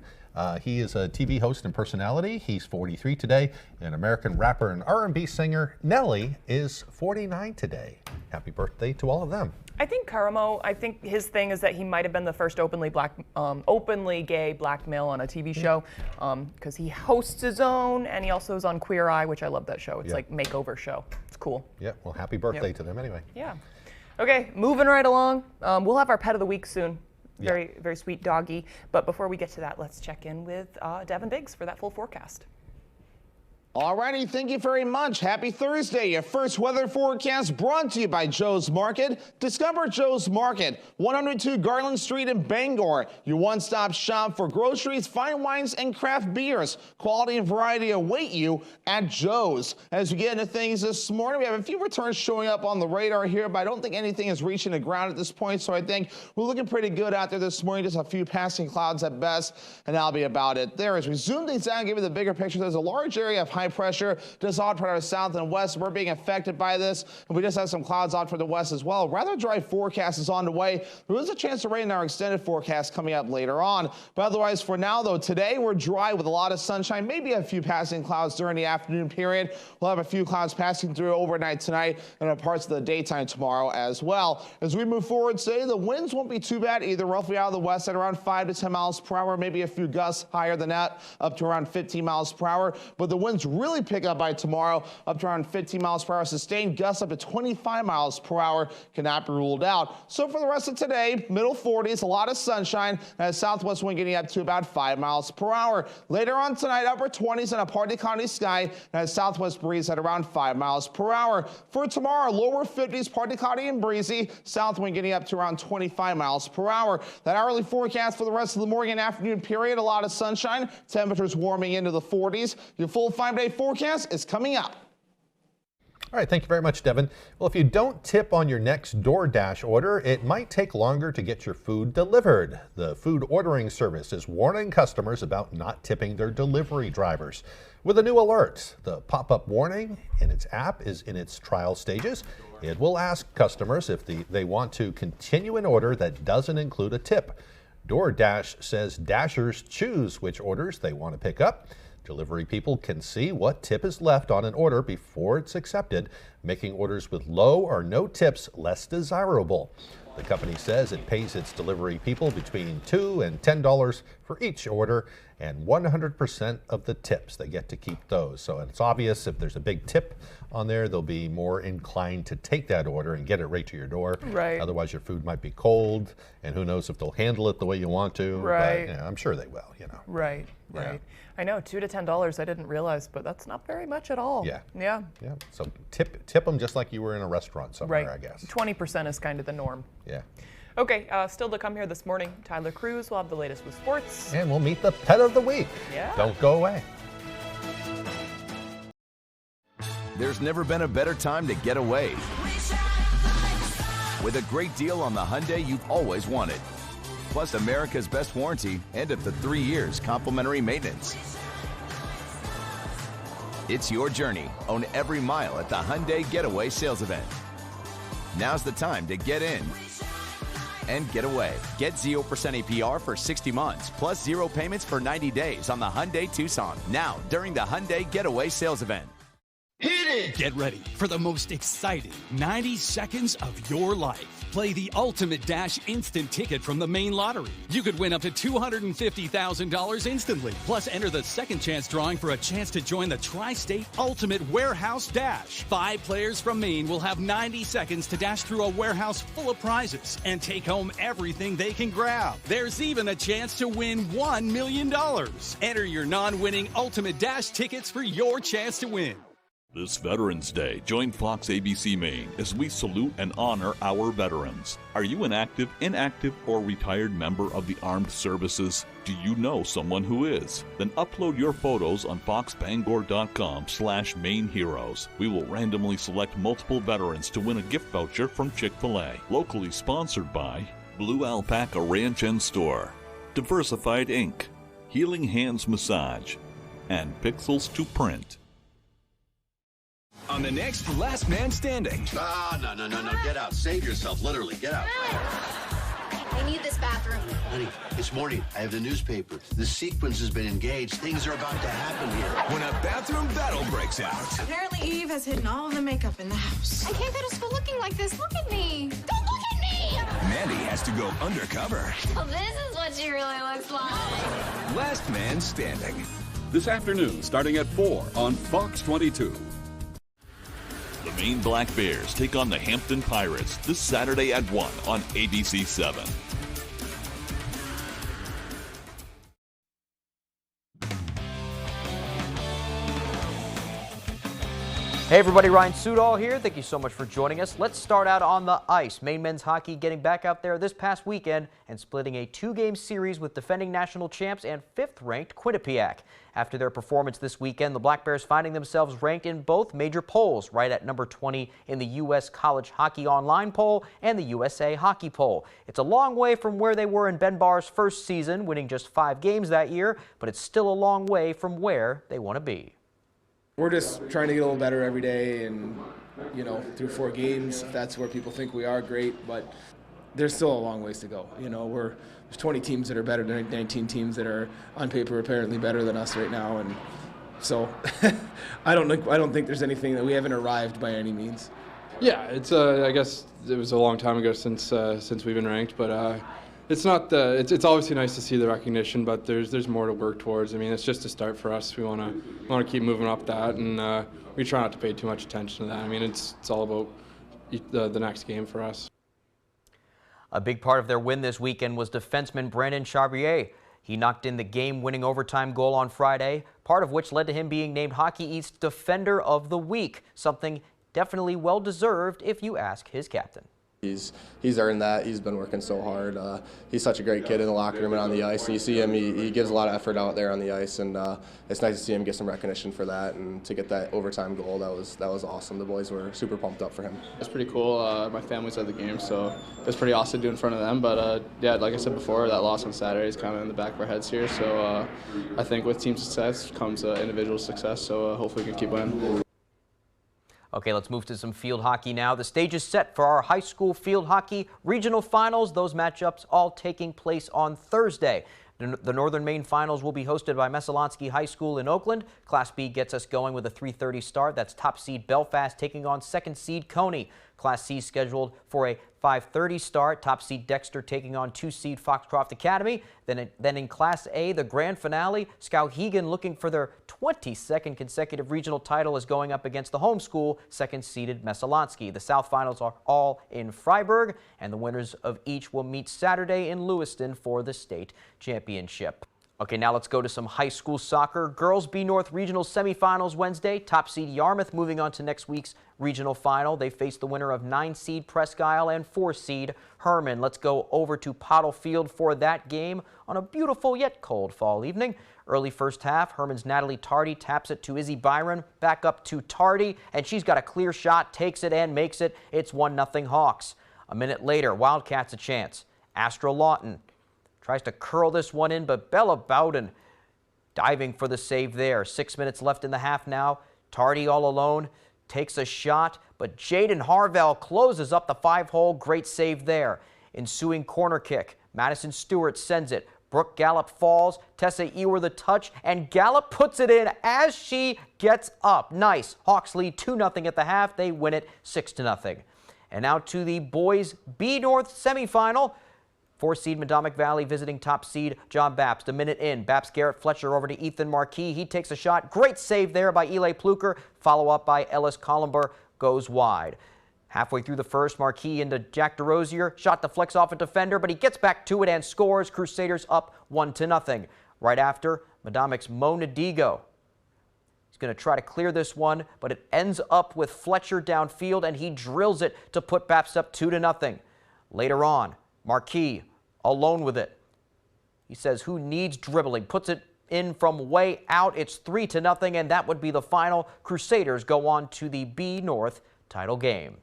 He is a TV host and personality. He's 43 today. An American rapper and R&B singer Nelly is 49 today. Happy birthday to all of them. I think Karamo, his thing is that he might have been the first openly gay black male on a TV show because he hosts his own and he also is on Queer Eye, which I love that show. It's like makeover show. It's cool. Yeah, well, happy birthday to them anyway. Yeah. Okay, moving right along. We'll have our pet of the week soon. Very, very sweet doggy. But before we get to that, let's check in with Devin Biggs for that full forecast. Alrighty, thank you very much. Happy Thursday. Your first weather forecast brought to you by Joe's Market. Discover Joe's Market, 102 Garland Street in Bangor. Your one-stop shop for groceries, fine wines, and craft beers. Quality and variety await you at Joe's. As we get into things this morning, we have a few returns showing up on the radar here, but I don't think anything is reaching the ground at this point, so I think we're looking pretty good out there this morning. Just a few passing clouds at best, and that'll be about it there. As we zoom things down and give you the bigger picture, there's a large area of high pressure just off toward our south and west. We're being affected by this, and we just have some clouds off toward the west as well. Rather dry forecast is on the way. There is a chance of rain in our extended forecast coming up later on. But otherwise, for now, though, today we're dry with a lot of sunshine, maybe a few passing clouds during the afternoon period. We'll have a few clouds passing through overnight tonight and in parts of the daytime tomorrow as well. As we move forward today, the winds won't be too bad either, roughly out of the west at around 5 to 10 miles per hour, maybe a few gusts higher than that, up to around 15 miles per hour. But the winds really pick up by tomorrow, up to around 15 miles per hour. Sustained gusts up to 25 miles per hour cannot be ruled out. So for the rest of today, middle 40s, a lot of sunshine, and a southwest wind getting up to about 5 miles per hour. Later on tonight, upper 20s and a partly cloudy sky, and a southwest breeze at around 5 miles per hour. For tomorrow, lower 50s, partly cloudy and breezy, south wind getting up to around 25 miles per hour. That hourly forecast for the rest of the morning and afternoon period, a lot of sunshine, temperatures warming into the 40s. Your full 5-day forecast is coming up. All right, thank you very much, Devin. Well, if you don't tip on your next DoorDash order, it might take longer to get your food delivered. The food ordering service is warning customers about not tipping their delivery drivers. With a new alert, the pop-up warning in its app is in its trial stages. It will ask customers if they want to continue an order that doesn't include a tip. DoorDash says Dashers choose which orders they want to pick up. Delivery people can see what tip is left on an order before it's accepted, making orders with low or no tips less desirable. The company says it pays its delivery people between $2 and $10 for each order, and 100% of the tips, they get to keep those. So it's obvious if there's a big tip on there, they'll be more inclined to take that order and get it right to your door. Right. Otherwise, your food might be cold, and who knows if they'll handle it the way you want to. Right. But, I'm sure they will, Right, right. Yeah. I know, $2 to $10, I didn't realize, but that's not very much at all. Yeah. Yeah. Yeah. So tip them just like you were in a restaurant somewhere, Right. I guess. 20% is kind of the norm. Yeah. Okay, still to come here this morning, Tyler Cruz will have the latest with sports. And we'll meet the pet of the week. Yeah. Don't go away. There's never been a better time to get away with a great deal on the Hyundai you've always wanted. Plus America's best warranty and up to 3 years complimentary maintenance. It's your journey. Own every mile at the Hyundai Getaway Sales Event. Now's the time to get in and get away. Get 0% APR for 60 months, plus 0 payments for 90 days on the Hyundai Tucson. Now, during the Hyundai Getaway Sales Event. Hit it! Get ready for the most exciting 90 seconds of your life. Play the Ultimate Dash instant ticket from the main lottery. You could win up to $250,000 instantly. Plus, enter the second chance drawing for a chance to join the Tri-State Ultimate Warehouse Dash. 5 players from Maine will have 90 seconds to dash through a warehouse full of prizes and take home everything they can grab. There's even a chance to win $1 million. Enter your non-winning Ultimate Dash tickets for your chance to win. This Veterans Day, join Fox ABC Maine as we salute and honor our veterans. Are you an active, inactive, or retired member of the armed services? Do you know someone who is? Then upload your photos on foxbangor.com/Maine Heroes. We will randomly select multiple veterans to win a gift voucher from Chick-fil-A. Locally sponsored by Blue Alpaca Ranch and Store, Diversified Inc., Healing Hands Massage, and Pixels to Print. On the next Last Man Standing. No. Get out. Save yourself. Literally. Get out. I need this bathroom. Honey, it's morning. I have the newspaper. The sequence has been engaged. Things are about to happen here. When a bathroom battle breaks out. Apparently Eve has hidden all of the makeup in the house. I can't go to school looking like this. Look at me. Don't look at me. Mandy has to go undercover. Well, this is what she really looks like. Last Man Standing. This afternoon, starting at 4 on Fox 22. The Maine Black Bears take on the Hampton Pirates this Saturday at 1 on ABC 7. Hey everybody, Ryan Sudol here. Thank you so much for joining us. Let's start out on the ice. Maine men's hockey getting back out there this past weekend and splitting a 2-game series with defending national champs and 5th-ranked Quinnipiac. After their performance this weekend, the Black Bears finding themselves ranked in both major polls, right at number 20 in the U.S. College Hockey Online poll and the USA Hockey poll. It's a long way from where they were in Ben Barr's first season, winning just 5 games that year, but it's still a long way from where they want to be. We're just trying to get a little better every day, and through 4 games, if that's where people think we are, great, but there's still a long ways to go. There's 20 teams that are better than 19 teams that are on paper apparently better than us right now, and so I don't think there's anything that we haven't arrived by any means. Yeah, it's I guess it was a long time ago since we've been ranked, but it's not it's obviously nice to see the recognition, but there's more to work towards. I mean, it's just a start for us. We want to keep moving up that, and we try not to pay too much attention to that. I mean, it's all about the next game for us. A big part of their win this weekend was defenseman Brandon Charbier. He knocked in the game-winning overtime goal on Friday, part of which led to him being named Hockey East's Defender of the Week, something definitely well-deserved if you ask his captain. He's earned that. He's been working so hard. He's such a great kid in the locker room and on the ice. And you see him, he gives a lot of effort out there on the ice, and it's nice to see him get some recognition for that and to get that overtime goal. That was awesome. The boys were super pumped up for him. It's pretty cool. My family's at the game, so it's pretty awesome to do in front of them. But yeah, like I said before, that loss on Saturday is kind of in the back of our heads here. So I think with team success comes individual success. So hopefully we can keep winning. Okay, let's move to some field hockey now. The stage is set for our high school field hockey regional finals. Those matchups all taking place on Thursday. The Northern Maine Finals will be hosted by Messalonsky High School in Oakland. Class B gets us going with a 3:30 start. That's top seed Belfast taking on second seed Coney. Class C scheduled for a 5:30 start. Top seed Dexter taking on 2 seed Foxcroft Academy. Then in Class A, the grand finale, Skowhegan, looking for their 22nd consecutive regional title, is going up against the home school, second seeded Messalonsky. The South Finals are all in Freiburg, and the winners of each will meet Saturday in Lewiston for the state championship. Okay, now let's go to some high school soccer. Girls B North Regional semifinals Wednesday. Top seed Yarmouth moving on to next week's regional final. They face the winner of 9 seed Presque Isle and 4 seed Herman. Let's go over to Pottle Field for that game on a beautiful yet cold fall evening. Early first half, Herman's Natalie Tardy taps it to Izzy Byron. Back up to Tardy, and she's got a clear shot, takes it and makes it. It's 1-0 Hawks. A minute later, Wildcats a chance. Astra Lawton tries to curl this one in, but Bella Bowden diving for the save there. 6 minutes left in the half now. Tardy all alone, takes a shot, but Jaden Harvell closes up the 5-hole. Great save there. Ensuing corner kick. Madison Stewart sends it. Brooke Gallup falls. Tessa Ewer the touch, and Gallup puts it in as she gets up. Nice. Hawks lead 2-0 at the half. They win it 6-0. And now to the boys B North semifinal. 4 seed Madomic Valley visiting top seed John Bapst. A minute in, Bapst Garrett Fletcher over to Ethan Marquis. He takes a shot. Great save there by Eli Pluker. Follow up by Ellis Columber. Goes wide. Halfway through the first, Marquis into Jack DeRosier. Shot deflects off a defender, but he gets back to it and scores. Crusaders up 1-0. Right after, Madomic's Mo Nadigo. He's going to try to clear this one, but it ends up with Fletcher downfield, and he drills it to put Bapst up 2-0. Later on, Marquis alone with it. He says, who needs dribbling? Puts it in from way out. It's 3-0, and that would be the final. Crusaders go on to the B North title game.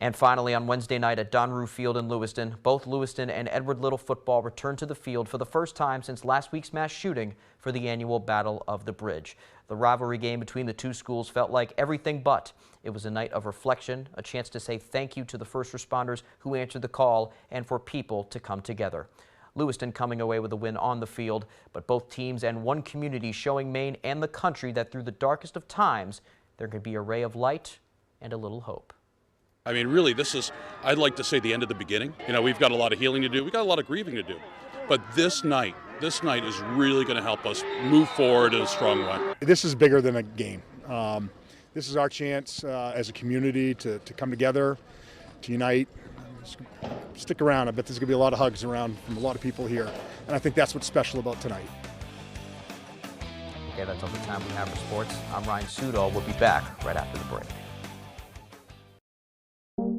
And finally, on Wednesday night at Donru Field in Lewiston, both Lewiston and Edward Little football returned to the field for the first time since last week's mass shooting for the annual Battle of the Bridge. The rivalry game between the two schools felt like everything but. It was a night of reflection, a chance to say thank you to the first responders who answered the call, and for people to come together. Lewiston coming away with a win on the field, but both teams and one community showing Maine and the country that through the darkest of times, there could be a ray of light and a little hope. I mean, really, this is, I'd like to say, the end of the beginning. You know, we've got a lot of healing to do. We've got a lot of grieving to do. But this night is really going to help us move forward in a strong way. This is bigger than a game. This is our chance as a community to come together, to unite. Stick around. I bet there's going to be a lot of hugs around from a lot of people here. And I think that's what's special about tonight. Okay, that's all the time we have for sports. I'm Ryan Sudol. We'll be back right after the break.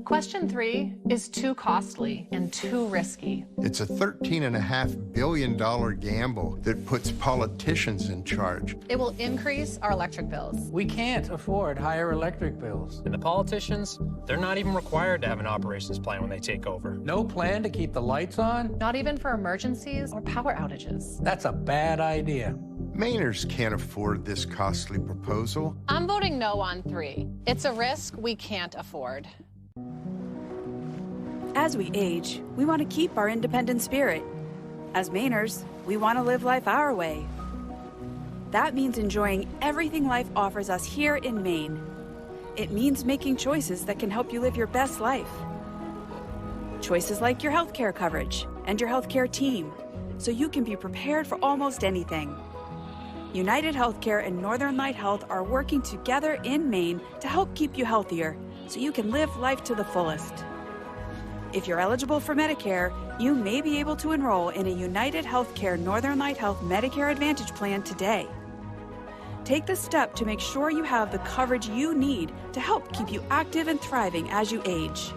Question 3 is too costly and too risky. It's a $13.5 billion gamble that puts politicians in charge. It will increase our electric bills. We can't afford higher electric bills. And the politicians, they're not even required to have an operations plan when they take over. No plan to keep the lights on? Not even for emergencies or power outages. That's a bad idea. Mainers can't afford this costly proposal. I'm voting no on 3. It's a risk we can't afford. As we age, we want to keep our independent spirit. As Mainers, we want to live life our way. That means enjoying everything life offers us here in Maine. It means making choices that can help you live your best life. Choices like your healthcare coverage and your healthcare team, so you can be prepared for almost anything. United Healthcare and Northern Light Health are working together in Maine to help keep you healthier, so you can live life to the fullest. If you're eligible for Medicare, you may be able to enroll in a United Healthcare Northern Light Health Medicare Advantage plan today. Take the step to make sure you have the coverage you need to help keep you active and thriving as you age.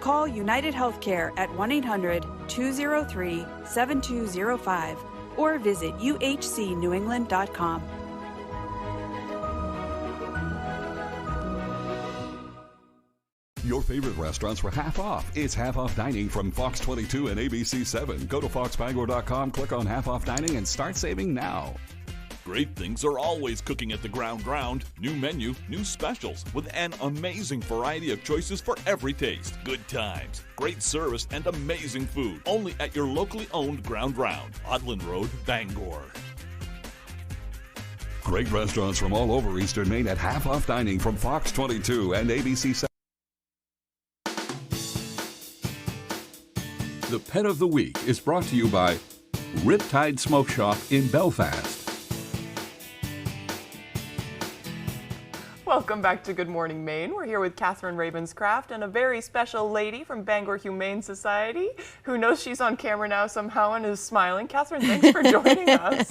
Call United Healthcare at 1-800-203-7205 or visit uhcnewengland.com. Your favorite restaurants were half off. It's half off dining from Fox 22 and ABC 7. Go to foxbangor.com, click on half off dining, and start saving now. Great things are always cooking at the Ground. New menu, new specials, with an amazing variety of choices for every taste. Good times, great service, and amazing food. Only at your locally owned Ground, Odland Road, Bangor. Great restaurants from all over Eastern Maine at half-off dining from Fox 22 and ABC 7. The Pet of the Week is brought to you by Riptide Smoke Shop in Belfast. Welcome back to Good Morning Maine. We're here with Catherine Ravenscraft and a very special lady from Bangor Humane Society who knows she's on camera now somehow and is smiling. Catherine, thanks for joining us.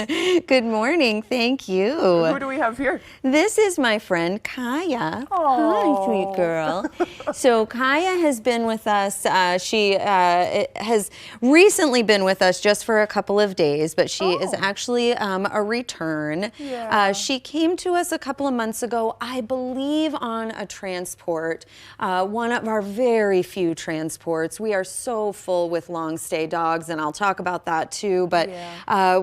Good morning. Thank you. Who do we have here? This is my friend Kaya. Hi, sweet girl. So Kaya has been with us. She has recently been with us just for a couple of days, but she is actually a return. Yeah. She came to us a couple of months ago, I believe on a transport, one of our very few transports. We are so full with long stay dogs, and I'll talk about that too, but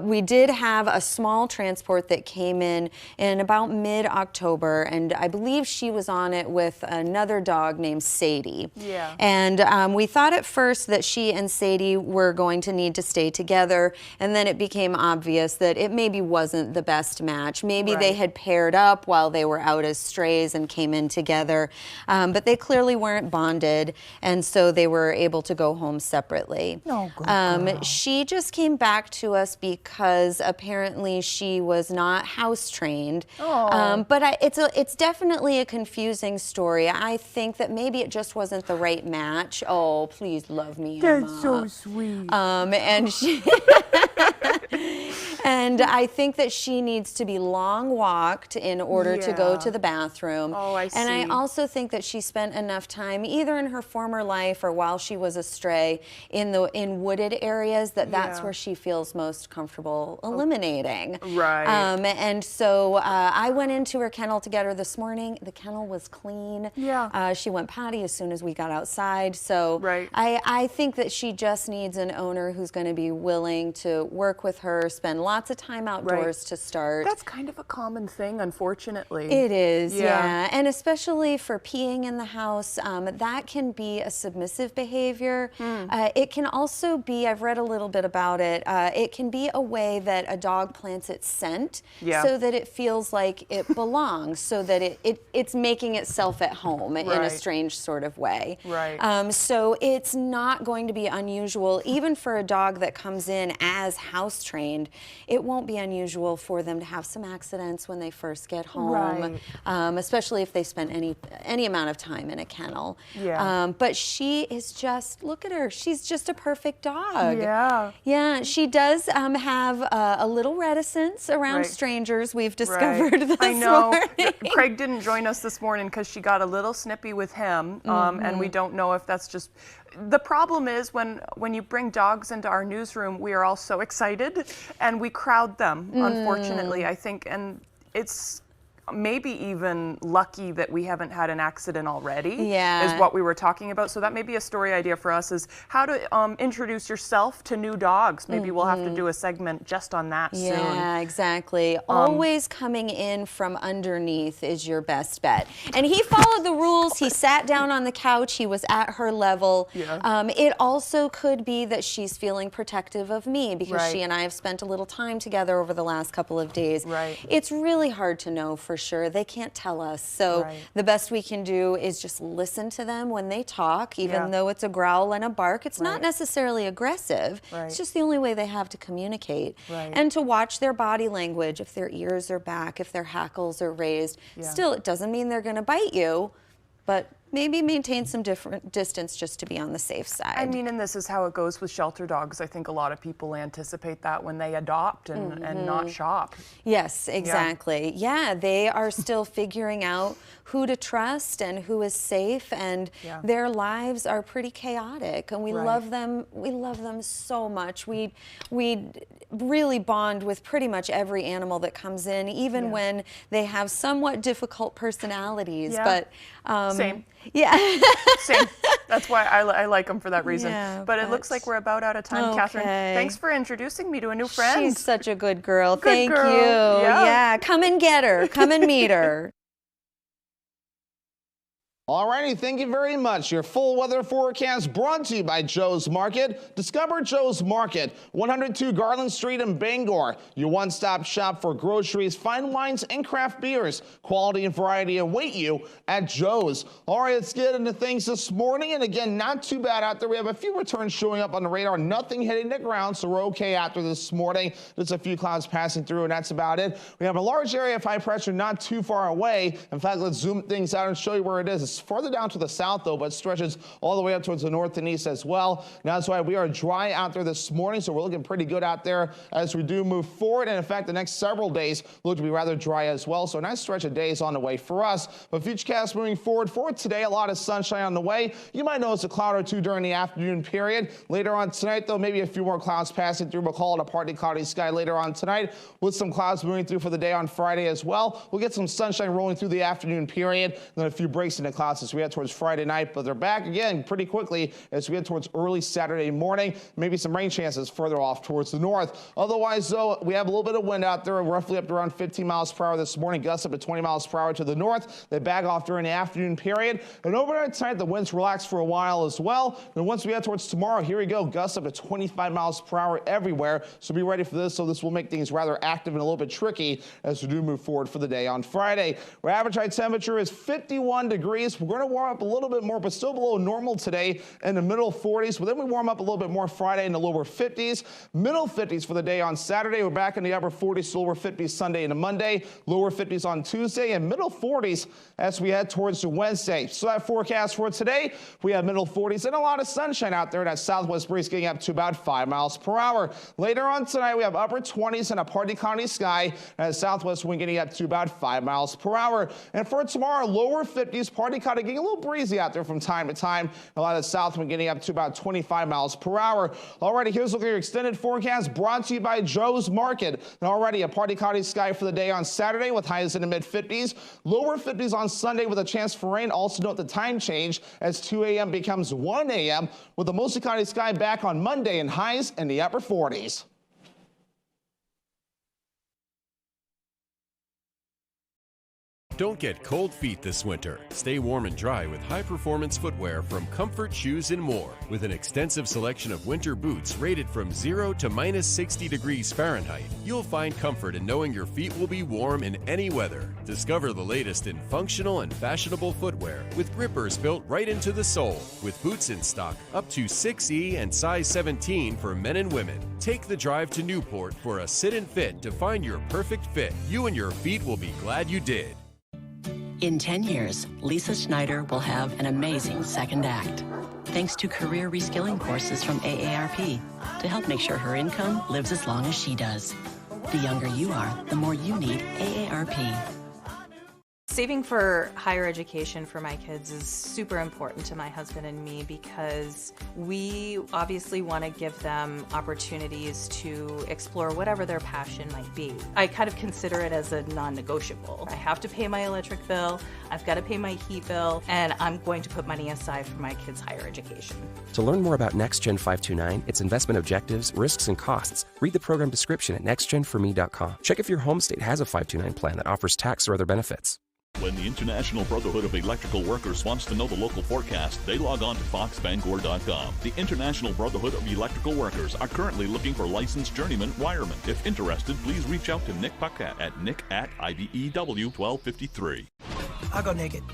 we did have a small transport that came in about mid-October, and I believe she was on it with another dog named Sadie. Yeah. And we thought at first that she and Sadie were going to need to stay together, and then it became obvious that it maybe wasn't the best match. Maybe they had paired up while they were out as strays and came in together, but they clearly weren't bonded, and so they were able to go home separately. Oh, good girl. She just came back to us because apparently she was not house trained. But it's definitely a confusing story. I think that maybe it just wasn't the right match. Oh, please love me, Emma. That's so sweet. And she and I think that she needs to be long walked in order to go to the bathroom. Oh, I see. And I also think that she spent enough time, either in her former life or while she was a stray, in wooded areas that's where she feels most comfortable eliminating. Right. And so I went into her kennel to get her this morning. The kennel was clean. Yeah. She went potty as soon as we got outside. So I think that she just needs an owner who's going to be willing to work with her, spend lots of time outdoors to start. That's kind of a common thing, unfortunately. It is, yeah. And especially for peeing in the house, that can be a submissive behavior. It can also be, I've read a little bit about it, it can be a way that a dog plants its scent so that it feels like it belongs, so that it's making itself at home in a strange sort of way. So it's not going to be unusual, even for a dog that comes in as house trained, it won't be unusual for them to have some accidents when they first get home, especially if they spend any amount of time in a kennel. But she is just, look at her, she's just a perfect dog. Yeah, she does have a little reticence around strangers, we've discovered this morning. Craig didn't join us this morning because she got a little snippy with him, and we don't know if that's just... The problem is when you bring dogs into our newsroom, we are all so excited and we crowd them, unfortunately, I think, and it's maybe even lucky that we haven't had an accident already is what we were talking about. So that may be a story idea for us, is how to introduce yourself to new dogs. Maybe we'll have to do a segment just on that soon. Yeah, exactly. Always coming in from underneath is your best bet. And he followed the rules. He sat down on the couch. He was at her level. It also could be that she's feeling protective of me because she and I have spent a little time together over the last couple of days. It's really hard to know for sure. They can't tell us. So the best we can do is just listen to them when they talk, even though it's a growl and a bark. It's not necessarily aggressive. It's just the only way they have to communicate. And to watch their body language, if their ears are back, if their hackles are raised. Still, it doesn't mean they're going to bite you, but maybe maintain some different distance just to be on the safe side. I mean, and this is how it goes with shelter dogs. I think a lot of people anticipate that when they adopt and not shop. Yes, exactly. Yeah, they are still figuring out who to trust and who is safe, and their lives are pretty chaotic, and we love them. We love them so much. We really bond with pretty much every animal that comes in, even when they have somewhat difficult personalities. Yeah. But same. Yeah. Same. That's why I like them for that reason. Yeah, but it looks like we're about out of time, Catherine. Thanks for introducing me to a new friend. She's such a good girl. Good Thank girl. you. Yeah. Yeah, come and get her. Come and meet her. Alrighty, thank you very much. Your full weather forecast brought to you by Joe's Market. Discover Joe's Market, 102 Garland Street in Bangor. Your one-stop shop for groceries, fine wines, and craft beers. Quality and variety await you at Joe's. All right, let's get into things this morning. And again, not too bad out there. We have a few returns showing up on the radar. Nothing hitting the ground, so we're okay after this morning. Just a few clouds passing through, and that's about it. We have a large area of high pressure not too far away. In fact, let's zoom things out and show you where it is. It's farther down to the south, though, but stretches all the way up towards the north and east as well. Now, that's why we are dry out there this morning, so we're looking pretty good out there as we do move forward. And in fact, the next several days look to be rather dry as well, so a nice stretch of days on the way for us. But futurecast moving forward for today, a lot of sunshine on the way. You might notice a cloud or two during the afternoon period. Later on tonight, though, maybe a few more clouds passing through. We'll call it a partly cloudy sky later on tonight with some clouds moving through for the day on Friday as well. We'll get some sunshine rolling through the afternoon period, and then a few breaks in the clouds as we head towards Friday night. But they're back again pretty quickly as we head towards early Saturday morning. Maybe some rain chances further off towards the north. Otherwise, though, we have a little bit of wind out there, roughly up to around 15 miles per hour this morning, gusts up to 20 miles per hour to the north. They back off during the afternoon period. And overnight tonight, the winds relax for a while as well. And once we head towards tomorrow, here we go, gusts up to 25 miles per hour everywhere. So be ready for this. So this will make things rather active and a little bit tricky as we do move forward for the day on Friday. Our average high temperature is 51 degrees. We're going to warm up a little bit more, but still below normal today in the middle 40s. But then we warm up a little bit more Friday in the lower 50s. Middle 50s for the day on Saturday. We're back in the upper 40s, lower 50s Sunday into Monday. Lower 50s on Tuesday, and middle 40s as we head towards Wednesday. So that forecast for today, we have middle 40s and a lot of sunshine out there. That southwest breeze getting up to about 5 miles per hour. Later on tonight, we have upper 20s and a partly cloudy sky, and a southwest wind getting up to about 5 miles per hour. And for tomorrow, lower 50s, partly cloudy, getting a little breezy out there from time to time. A lot of the south wind getting up to about 25 miles per hour. Alrighty, here's a look at your extended forecast brought to you by Joe's Market. And already a partly cloudy sky for the day on Saturday with highs in the mid 50s. Lower 50s on Sunday with a chance for rain. Also note the time change as 2 a.m. becomes 1 a.m. with a mostly cloudy sky back on Monday and highs in the upper 40s. Don't get cold feet this winter. Stay warm and dry with high-performance footwear from Comfort Shoes and More. With an extensive selection of winter boots rated from 0 to minus 60 degrees Fahrenheit, you'll find comfort in knowing your feet will be warm in any weather. Discover the latest in functional and fashionable footwear with grippers built right into the sole. With boots in stock up to 6E and size 17 for men and women. Take the drive to Newport for a sit and fit to find your perfect fit. You and your feet will be glad you did. In 10 years, Lisa Schneider will have an amazing second act, thanks to career reskilling courses from AARP to help make sure her income lives as long as she does. The younger you are, the more you need AARP. Saving for higher education for my kids is super important to my husband and me because we obviously want to give them opportunities to explore whatever their passion might be. I kind of consider it as a non-negotiable. I have to pay my electric bill, I've got to pay my heat bill, and I'm going to put money aside for my kids' higher education. To learn more about NextGen 529, its investment objectives, risks, and costs, read the program description at nextgenforme.com. Check if your home state has a 529 plan that offers tax or other benefits. When the International Brotherhood of Electrical Workers wants to know the local forecast, they log on to foxbangor.com. The International Brotherhood of Electrical Workers are currently looking for licensed journeyman wiremen. If interested, please reach out to Nick Paquette at nick@IBEW1253. I'll go naked.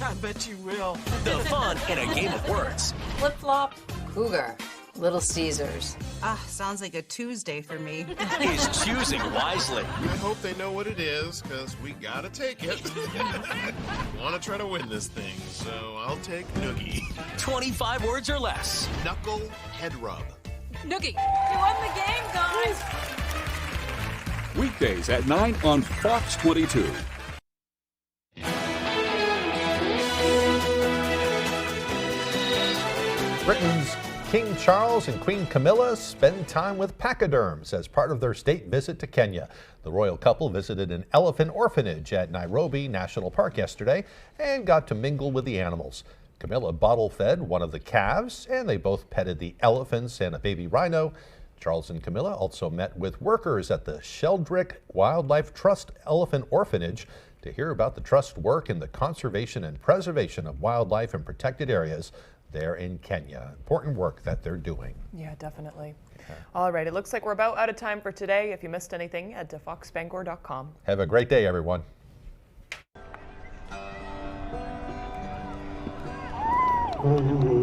I bet you will. The fun in a game of words. Flip-flop, cougar, Little Caesars. Sounds like a Tuesday for me. He's choosing wisely. I hope they know what it is, because we gotta take it. Want to try to win this thing, so I'll take Noogie. 25 words or less. Knuckle head rub. Noogie, you won the game, guys. Weekdays at 9 on Fox 22. Britain's King Charles and Queen Camilla spend time with pachyderms as part of their state visit to Kenya. The royal couple visited an elephant orphanage at Nairobi National Park yesterday and got to mingle with the animals. Camilla bottle-fed one of the calves, and they both petted the elephants and a baby rhino. Charles and Camilla also met with workers at the Sheldrick Wildlife Trust Elephant Orphanage to hear about the trust work in the conservation and preservation of wildlife in protected areas there in Kenya. Important work that they're doing. Yeah, definitely. All right, it looks like we're about out of time for today. If you missed anything, head to foxbangor.com. Have a great day, everyone. Mm-hmm.